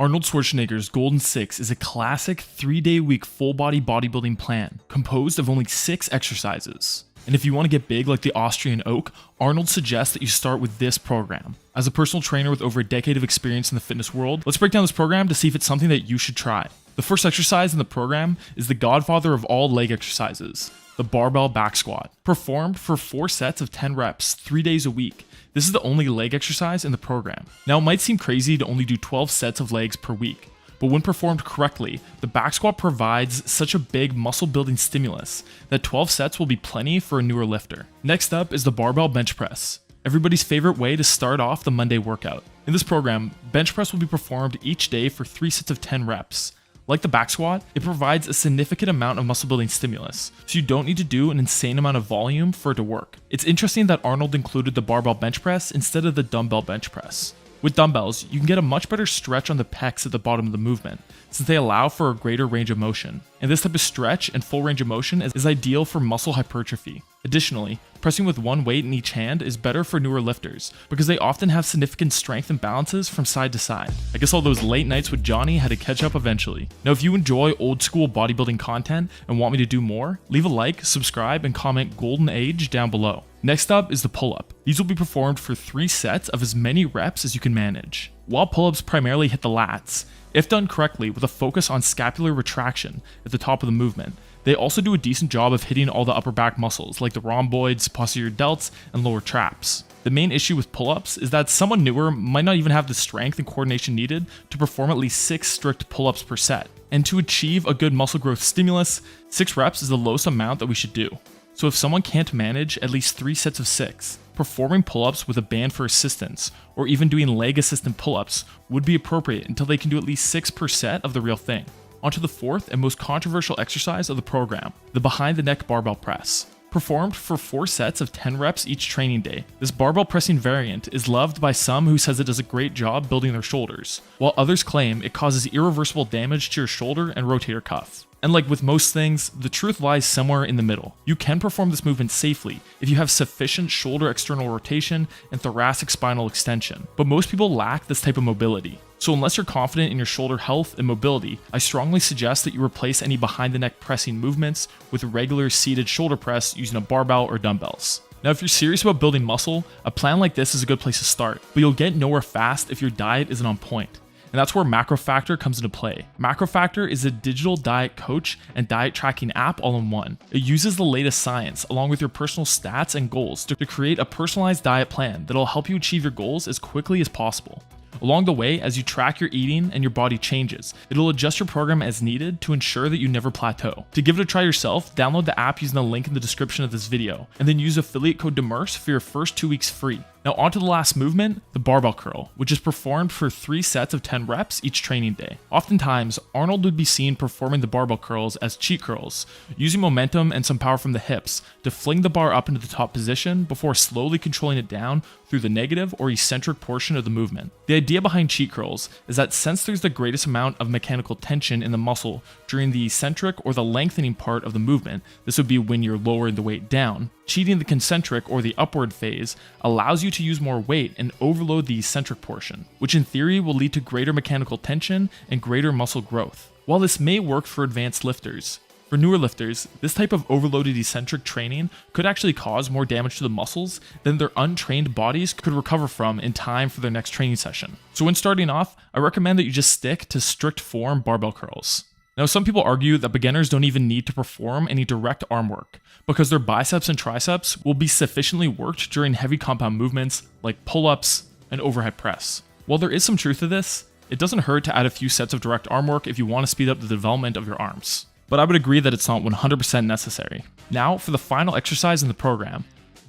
Arnold Schwarzenegger's Golden 6 is a classic 3-day-week full-body bodybuilding plan composed of only 6 exercises. And if you want to get big like the Austrian oak, Arnold suggests that you start with this program. As a personal trainer with over a decade of experience in the fitness world, let's break down this program to see if it's something that you should try. The first exercise in the program is the godfather of all leg exercises, the barbell back squat, performed for 4 sets of 10 reps, 3 days a week. This is the only leg exercise in the program. Now, it might seem crazy to only do 12 sets of legs per week, but when performed correctly, the back squat provides such a big muscle building stimulus that 12 sets will be plenty for a newer lifter. Next up is the barbell bench press, everybody's favorite way to start off the Monday workout. In this program, bench press will be performed each day for 3 sets of 10 reps. Like the back squat, it provides a significant amount of muscle building stimulus, so you don't need to do an insane amount of volume for it to work. It's interesting that Arnold included the barbell bench press instead of the dumbbell bench press. With dumbbells, you can get a much better stretch on the pecs at the bottom of the movement, since they allow for a greater range of motion. And this type of stretch and full range of motion is ideal for muscle hypertrophy. Additionally, pressing with one weight in each hand is better for newer lifters, because they often have significant strength imbalances from side to side. I guess all those late nights with Johnny had to catch up eventually. Now, if you enjoy old school bodybuilding content and want me to do more, leave a like, subscribe, and comment Golden Age down below. Next up is the pull-up. These will be performed for 3 sets of as many reps as you can manage. While pull-ups primarily hit the lats, if done correctly with a focus on scapular retraction at the top of the movement, they also do a decent job of hitting all the upper back muscles like the rhomboids, posterior delts, and lower traps. The main issue with pull-ups is that someone newer might not even have the strength and coordination needed to perform at least 6 strict pull-ups per set. And to achieve a good muscle growth stimulus, 6 reps is the lowest amount that we should do. So if someone can't manage at least 3 sets of 6, performing pull-ups with a band for assistance, or even doing leg assistant pull-ups would be appropriate until they can do at least 6 per set of the real thing. Onto the fourth and most controversial exercise of the program, the behind the neck barbell press. Performed for 4 sets of 10 reps each training day, this barbell pressing variant is loved by some who says it does a great job building their shoulders, while others claim it causes irreversible damage to your shoulder and rotator cuff. And like with most things, the truth lies somewhere in the middle. You can perform this movement safely if you have sufficient shoulder external rotation and thoracic spinal extension, but most people lack this type of mobility. So unless you're confident in your shoulder health and mobility, I strongly suggest that you replace any behind the neck pressing movements with regular seated shoulder press using a barbell or dumbbells. Now, if you're serious about building muscle, a plan like this is a good place to start, but you'll get nowhere fast if your diet isn't on point. And that's where MacroFactor comes into play. MacroFactor is a digital diet coach and diet tracking app all in one. It uses the latest science along with your personal stats and goals to create a personalized diet plan that'll help you achieve your goals as quickly as possible. Along the way, as you track your eating and your body changes, it'll adjust your program as needed to ensure that you never plateau. To give it a try yourself, download the app using the link in the description of this video, and then use affiliate code DEMERCE for your first 2 weeks free. Now onto the last movement, the barbell curl, which is performed for 3 sets of 10 reps each training day. Oftentimes, Arnold would be seen performing the barbell curls as cheat curls, using momentum and some power from the hips to fling the bar up into the top position before slowly controlling it down through the negative or eccentric portion of the movement. The idea behind cheat curls is that since there's the greatest amount of mechanical tension in the muscle during the eccentric or the lengthening part of the movement, this would be when you're lowering the weight down, cheating the concentric or the upward phase allows you to use more weight and overload the eccentric portion, which in theory will lead to greater mechanical tension and greater muscle growth. While this may work for advanced lifters, for newer lifters, this type of overloaded eccentric training could actually cause more damage to the muscles than their untrained bodies could recover from in time for their next training session. So when starting off, I recommend that you just stick to strict form barbell curls. Now, some people argue that beginners don't even need to perform any direct arm work because their biceps and triceps will be sufficiently worked during heavy compound movements like pull-ups and overhead press. While there is some truth to this, it doesn't hurt to add a few sets of direct arm work if you want to speed up the development of your arms. But I would agree that it's not 100% necessary. Now, for the final exercise in the program,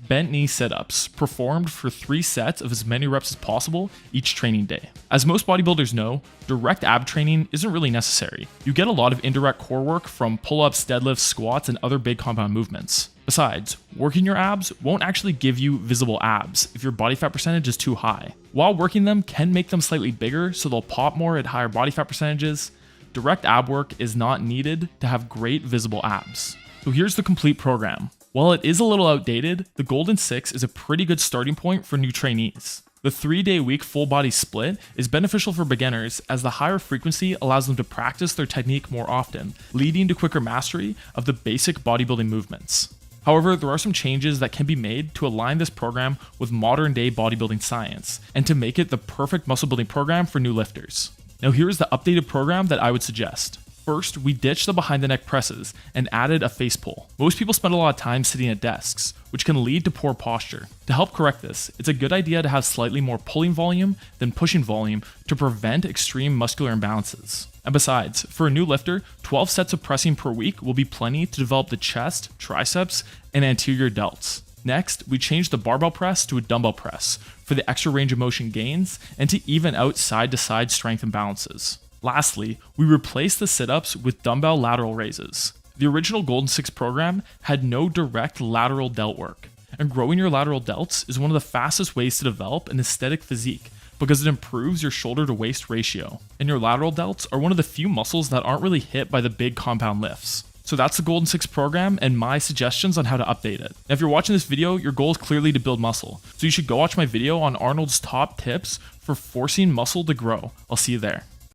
bent knee sit-ups, performed for 3 sets of as many reps as possible each training day. As most bodybuilders know, direct ab training isn't really necessary. You get a lot of indirect core work from pull-ups, deadlifts, squats, and other big compound movements. Besides, working your abs won't actually give you visible abs if your body fat percentage is too high. While working them can make them slightly bigger so they'll pop more at higher body fat percentages, direct ab work is not needed to have great visible abs. So here's the complete program. While it is a little outdated, the Golden 6 is a pretty good starting point for new trainees. The 3-day week full body split is beneficial for beginners as the higher frequency allows them to practice their technique more often, leading to quicker mastery of the basic bodybuilding movements. However, there are some changes that can be made to align this program with modern day bodybuilding science and to make it the perfect muscle building program for new lifters. Now here is the updated program that I would suggest. First, we ditched the behind the neck presses and added a face pull. Most people spend a lot of time sitting at desks, which can lead to poor posture. To help correct this, it's a good idea to have slightly more pulling volume than pushing volume to prevent extreme muscular imbalances. And besides, for a new lifter, 12 sets of pressing per week will be plenty to develop the chest, triceps, and anterior delts. Next, we changed the barbell press to a dumbbell press for the extra range of motion gains and to even out side-to-side strength imbalances. Lastly, we replaced the sit-ups with dumbbell lateral raises. The original Golden 6 program had no direct lateral delt work, and growing your lateral delts is one of the fastest ways to develop an aesthetic physique because it improves your shoulder to waist ratio, and your lateral delts are one of the few muscles that aren't really hit by the big compound lifts. So that's the Golden 6 program and my suggestions on how to update it. Now, if you're watching this video, your goal is clearly to build muscle, so you should go watch my video on Arnold's top tips for forcing muscle to grow. I'll see you there.